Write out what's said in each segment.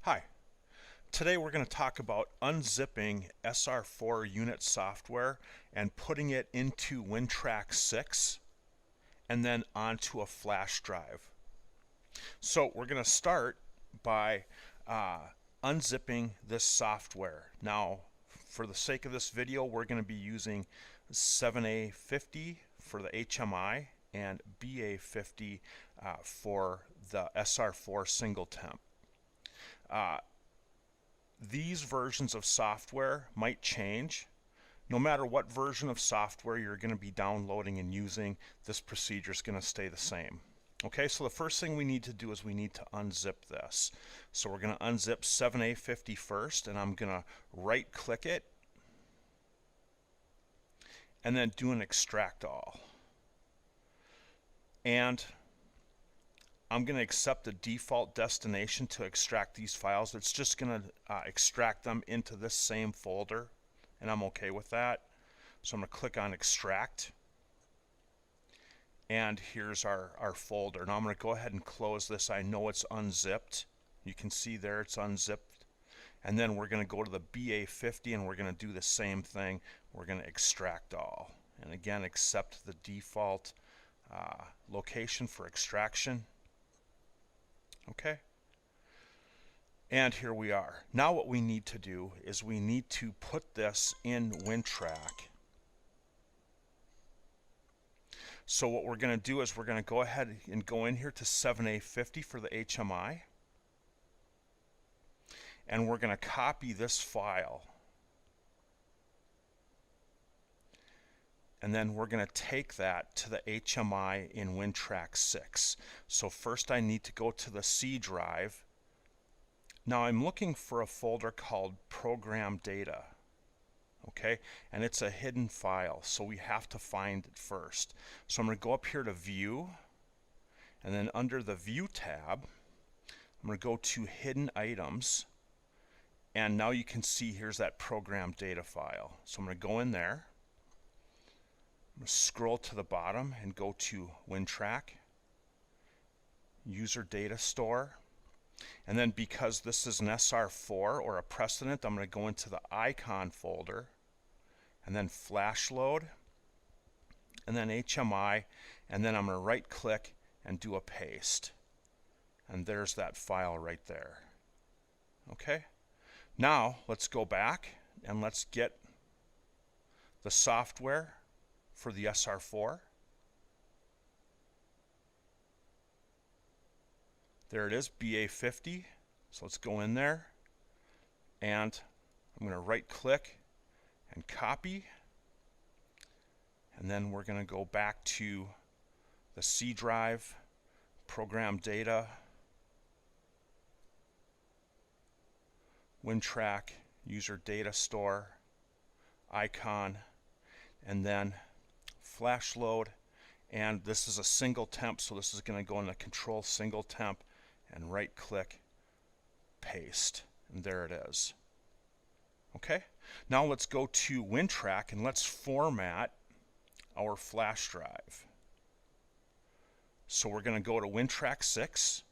Hi, today we're going to talk about unzipping SR4 unit software and putting it into WinTrac6 and then onto a flash drive. So we're going to start by unzipping this software. Now, for the sake of this video, we're going to be using 7A50 for the HMI and BA50 for the SR4 single temp. These versions of software might change. No matter what version of software you're going to be downloading and using, this procedure is going to stay the same. Okay, so the first thing we need to do is we need to unzip this. So we're going to unzip 7A50 first, and I'm going to right click it and then do an extract all. And I'm going to accept the default destination to extract these files. It's just going to extract them into this same folder, and I'm okay with that. So I'm going to click on extract, and here's our folder. Now I'm going to go ahead and close this. I know it's unzipped. You can see there it's unzipped. And then we're going to go to the BA50 and we're going to do the same thing. We're going to extract all. And again, accept the default location for extraction. Okay, and here we are. Now what we need to do is we need to put this in WinTrac. So what we're going to do is we're going to go ahead and go in here to 7A50 for the HMI, and we're going to copy this file, and then we're going to take that to the HMI in WinTrac6. So first I need to go to the C drive. Now I'm looking for a folder called Program Data. Okay, and it's a hidden file, so we have to find it first. So I'm going to go up here to View, and then under the View tab, I'm going to go to Hidden Items, and now you can see here's that Program Data file. So I'm going to go in there. I'm going to scroll to the bottom and go to WinTrac, User Data Store, and then because this is an SR4 or a precedent, I'm going to go into the icon folder, and then flash load, and then HMI, and then I'm going to right click and do a paste. And there's that file right there. Okay, now let's go back and let's get the software for the SR4. There it is, BA50. So let's go in there, and I'm going to right click and copy, and then we're going to go back to the C drive, Program Data, WinTrac, User Data Store, icon, and then flash load, and this is a single temp, so this is going to go in the control single temp, and right click, paste, and there it is. Okay, now let's go to WinTrac and let's format our flash drive. So we're going to go to WinTrac6,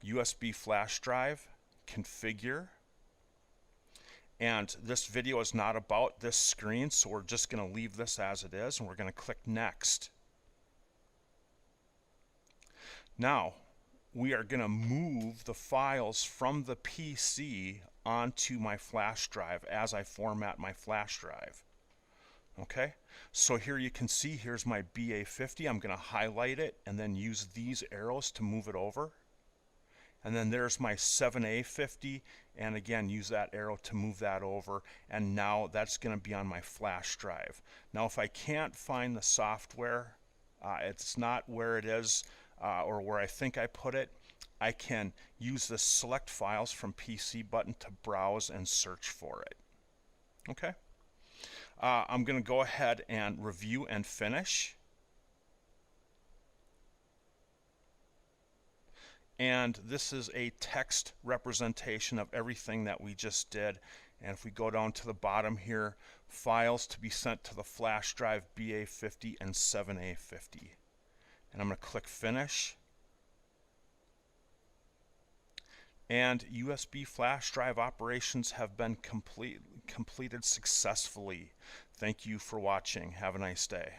USB flash drive, configure, and this video is not about this screen, so we're just going to leave this as it is, and we're going to click next. Now we are going to move the files from the PC onto my flash drive as I format my flash drive. Okay, so here you can see here's my BA50. I'm going to highlight it and then use these arrows to move it over. And then there's my 7A50, and again use that arrow to move that over, and now that's going to be on my flash drive. Now if I can't find the software, it's not where it is or where I think I put it, I can use the select files from PC button to browse and search for it. Okay, I'm going to go ahead and review and finish. And this is a text representation of everything that we just did. And if we go down to the bottom here, files to be sent to the flash drive BA50 and 7A50. And I'm going to click finish. and USB flash drive operations have been completed successfully. Thank you for watching. Have a nice day.